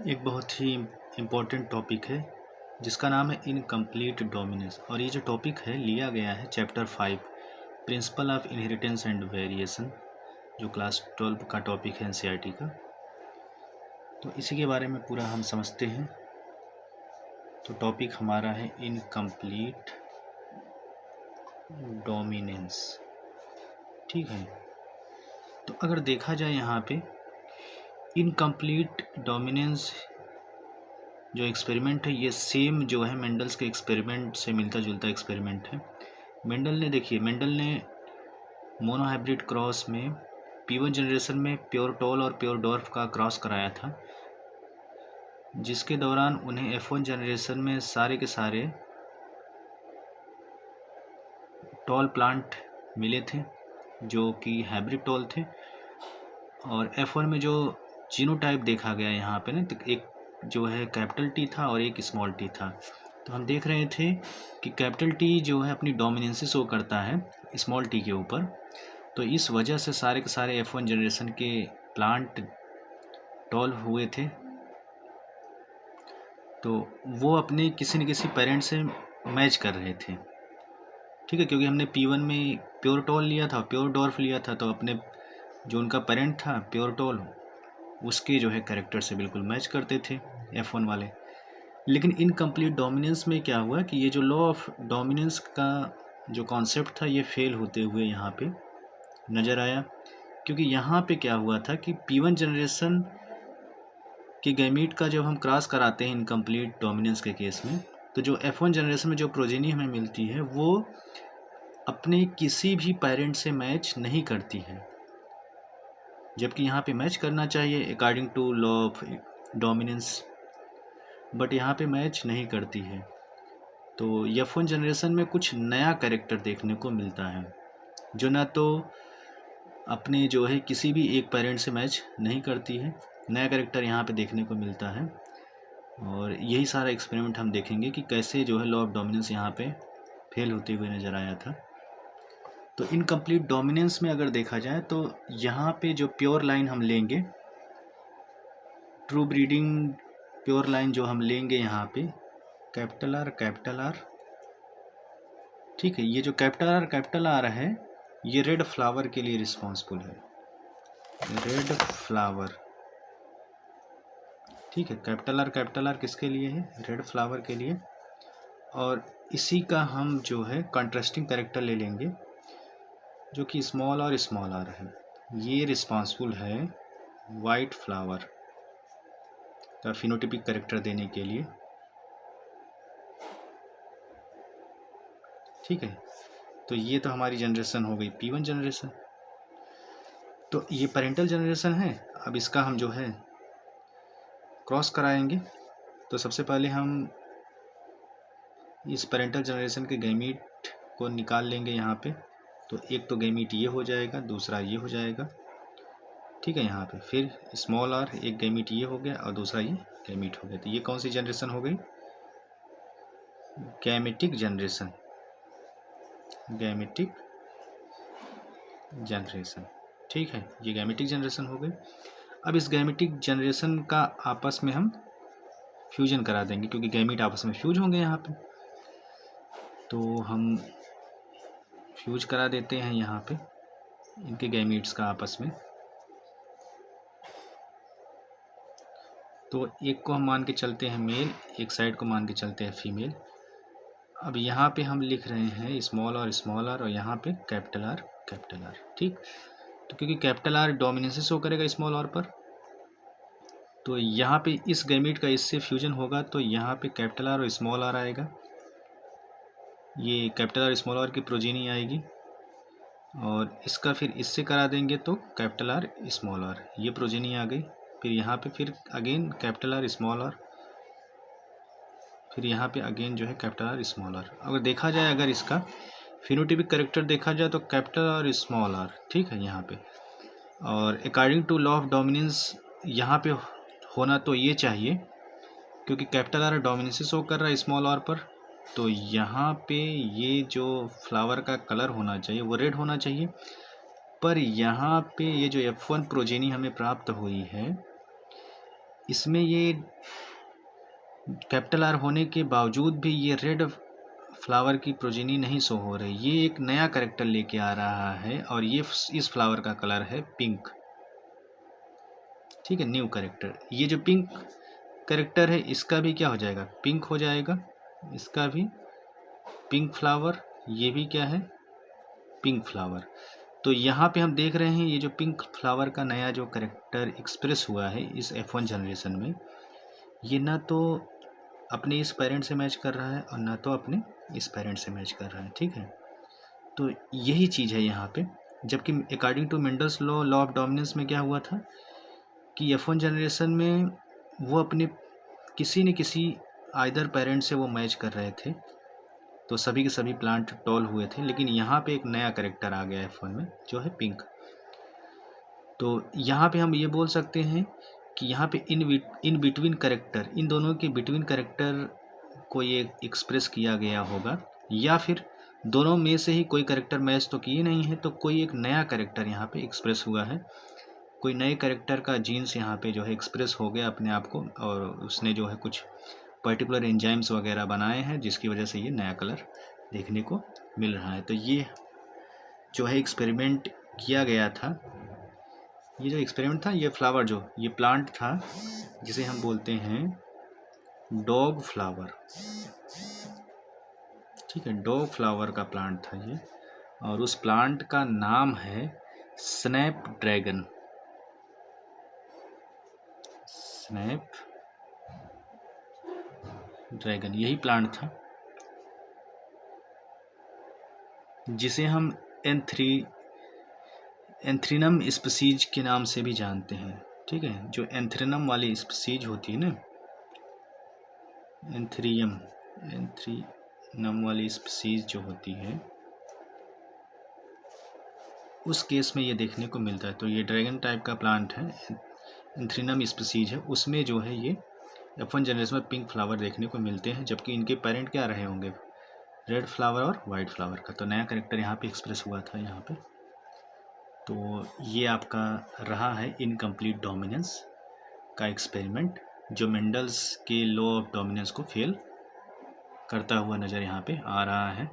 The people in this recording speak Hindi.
एक बहुत ही इम्पोर्टेंट टॉपिक है जिसका नाम है इनकम्प्लीट डोमिनेंस। और ये जो टॉपिक है लिया गया है chapter 5 principle of inheritance and variation, जो क्लास 12 का टॉपिक है एनसीईआरटी का। तो इसी के बारे में पूरा हम समझते हैं। तो टॉपिक हमारा है इनकम्प्लीट डोमिनेंस। ठीक है, तो अगर देखा जाए यहाँ पे इनकम्प्लीट डोमिनेंस जो एक्सपेरिमेंट है, ये सेम जो है मेंडल्स के एक्सपेरिमेंट से मिलता जुलता एक्सपेरिमेंट है। मेंडल ने मोनोहाइब्रिड क्रॉस में P1 जनरेशन में प्योर टॉल और प्योर डॉर्फ का क्रॉस कराया था, जिसके दौरान उन्हें F1 जनरेशन में सारे के सारे टॉल प्लांट मिले थे जो कि हाइब्रिड टॉल थे। और F1 में जो जीनोटाइप देखा गया यहाँ पे ना, तो एक जो है कैपिटल टी था और एक स्मॉल टी था। तो हम देख रहे थे कि कैपिटल टी जो है अपनी डोमिनेंसी शो करता है स्मॉल टी के ऊपर। तो इस वजह से सारे के सारे F1 जनरेशन के प्लांट टॉल हुए थे। तो वो अपने किसी न किसी पेरेंट से मैच कर रहे थे। ठीक है, क्योंकि हमने P1 में प्योर टॉल लिया था, प्योर डॉर्फ लिया था, तो अपने जो उनका पेरेंट था प्योर टॉल, उसके जो है कैरेक्टर से बिल्कुल मैच करते थे F1 वाले। लेकिन इनकम्प्लीट डोमिनेंस में क्या हुआ कि ये जो लॉ ऑफ डोमिनेंस का जो कॉन्सेप्ट था, ये फेल होते हुए यहाँ पे नज़र आया। क्योंकि यहाँ पे क्या हुआ था कि P1 जनरेशन के गैमीट का जब हम क्रॉस कराते हैं इनकम्प्लीट डोमिनेंस के केस में, तो जो F1 जनरेशन में जो प्रोजेनी हमें मिलती है वो अपने किसी भी पेरेंट से मैच नहीं करती है, जबकि यहाँ पे मैच करना चाहिए according to law of dominance, but यहाँ पे मैच नहीं करती है। तो F1 जनरेशन में कुछ नया कैरेक्टर देखने को मिलता है, जो ना तो अपने जो है किसी भी एक पेरेंट से मैच नहीं करती है। नया कैरेक्टर यहाँ पे देखने को मिलता है। और यही सारा एक्सपेरिमेंट हम देखेंगे कि कैसे जो है लॉ ऑफ डोमिनेंस यहाँ पे फेल होते हुए नज़र आया था। तो इनकम्प्लीट डोमिनेंस में अगर देखा जाए तो यहाँ पे जो प्योर लाइन हम लेंगे, ट्रू ब्रीडिंग प्योर लाइन जो हम लेंगे यहाँ पे कैपिटल आर, ठीक है। ये जो कैपिटल आर है, ये रेड फ्लावर के लिए रिस्पॉन्सिबल है, रेड फ्लावर। ठीक है, कैपिटल आर किसके लिए है? रेड फ्लावर के लिए। और इसी का हम जो है कंट्रास्टिंग कैरेक्टर ले लेंगे जो कि स्मॉल आर है। ये रिस्पॉन्सिबल है वाइट फ्लावर का फिनोटिपिक कैरेक्टर देने के लिए। ठीक है, तो ये तो हमारी जनरेशन हो गई P1 जनरेशन। तो ये पेरेंटल जनरेशन है। अब इसका हम जो है क्रॉस कराएंगे। तो सबसे पहले हम इस पेरेंटल जनरेशन के गैमीट को निकाल लेंगे यहाँ पे। तो एक तो गैमीट ये हो जाएगा, दूसरा ये हो जाएगा। ठीक है, यहाँ पे फिर स्मॉल आर, एक गैमीट ये हो गया और दूसरा ये गैमीट हो गया। तो ये कौन सी जनरेशन हो गई? Gametic generation, gametic generation. ठीक है, ये गैमेटिक जनरेशन हो गई। अब इस गैमेटिक जनरेशन का आपस में हम फ्यूजन करा देंगे, क्योंकि गैमीट आपस में फ्यूज होंगे यहाँ पे। तो हम फ्यूज करा देते हैं यहाँ पे इनके गैमीट्स का आपस में। तो एक को हम मान के चलते हैं मेल, एक साइड को मान के चलते हैं फीमेल। अब यहाँ पे हम लिख रहे हैं स्मॉल आर और यहाँ पे कैपिटल आर। ठीक, तो क्योंकि कैपिटल आर डोमिनेंस शो करेगा स्मॉल आर पर, तो यहाँ पे इस गैमीट का इससे फ्यूजन होगा, तो यहाँ पे कैपिटल आर और स्मॉल आर आएगा। ये कैपिटल आर स्मॉल आर की प्रोजेनी आएगी। और इसका फिर इससे करा देंगे तो कैपिटल आर स्मॉल आर, ये प्रोजेनी आ गई। फिर यहाँ पे फिर again capital R small R, फिर यहाँ पे अगेन जो है कैपिटल आर स्मॉल आर। अगर देखा जाए, अगर इसका फिनोटिपिक कैरेक्टर देखा जाए तो कैपिटल आर स्मॉल आर। ठीक है, यहाँ पे। और according to law of dominance यहाँ पे होना तो ये चाहिए, क्योंकि कैपिटल आर डोमिनेंस शो कर रहा है स्मॉल आर पर। तो यहाँ पे ये जो फ्लावर का कलर होना चाहिए वो रेड होना चाहिए। पर यहाँ पे ये जो F1 प्रोजेनी हमें प्राप्त हुई है, इसमें ये कैपिटल आर होने के बावजूद भी ये रेड फ्लावर की प्रोजेनी नहीं शो हो रही। ये एक नया करेक्टर लेके आ रहा है और ये इस फ्लावर का कलर है पिंक। ठीक है, न्यू करेक्टर। ये जो पिंक करेक्टर है इसका भी क्या हो जाएगा, पिंक हो जाएगा। इसका भी पिंक फ्लावर, ये भी क्या है, पिंक फ्लावर। तो यहाँ पे हम देख रहे हैं ये जो पिंक फ्लावर का नया जो करेक्टर एक्सप्रेस हुआ है इस F1 जनरेशन में, ये ना तो अपने इस पेरेंट से मैच कर रहा है और ना तो अपने इस पेरेंट से मैच कर रहा है। ठीक है, तो यही चीज़ है यहाँ पे। जबकि according to Mendel's law of dominance में क्या हुआ था कि F1 जनरेशन में वो अपने किसी न किसी आइदर पेरेंट से वो मैच कर रहे थे, तो सभी के सभी प्लांट टॉल हुए थे। लेकिन यहाँ पे एक नया करेक्टर आ गया F1 में जो है पिंक। तो यहाँ पे हम ये बोल सकते हैं कि यहाँ पे इन बिटवीन करेक्टर, इन दोनों के बिटवीन करेक्टर को ये एक्सप्रेस किया गया होगा, या फिर दोनों में से ही कोई करेक्टर मैच तो किए नहीं है, तो कोई एक नया करेक्टर यहाँ पे एक्सप्रेस हुआ है। कोई नए करेक्टर का जीन्स यहाँ पे जो है एक्सप्रेस हो गया अपने आप को, और उसने जो है कुछ पर्टिकुलर एंजाइम्स वगैरह बनाए हैं जिसकी वजह से ये नया कलर देखने को मिल रहा है। तो ये जो है एक्सपेरिमेंट किया गया था। ये जो एक्सपेरिमेंट था, ये फ्लावर जो ये प्लांट था जिसे हम बोलते हैं डॉग फ्लावर। ठीक है, डॉग फ्लावर का प्लांट था ये, और उस प्लांट का नाम है स्नैप ड्रैगन। स्नैप ड्रैगन यही प्लांट था जिसे हम एंथ्रीनम स्पीसीज के नाम से भी जानते हैं। ठीक है, जो एंथ्रीनम वाली स्पीसीज होती है ना, एंथ्रीनम वाली स्पीसीज जो होती है, उस केस में ये देखने को मिलता है। तो ये ड्रैगन टाइप का प्लांट है, एंथ्रीनम स्पीसीज है, उसमें जो है ये F1 जनरेशन में पिंक फ्लावर देखने को मिलते हैं। जबकि इनके पेरेंट क्या रहे होंगे, रेड फ्लावर और वाइट फ्लावर का। तो नया करेक्टर यहाँ पे एक्सप्रेस हुआ था यहाँ पे। तो ये आपका रहा है इनकम्प्लीट डोमिनेंस का एक्सपेरिमेंट, जो मेंडल्स के लॉ ऑफ डोमिनेंस को फेल करता हुआ नज़र यहाँ पे आ रहा है।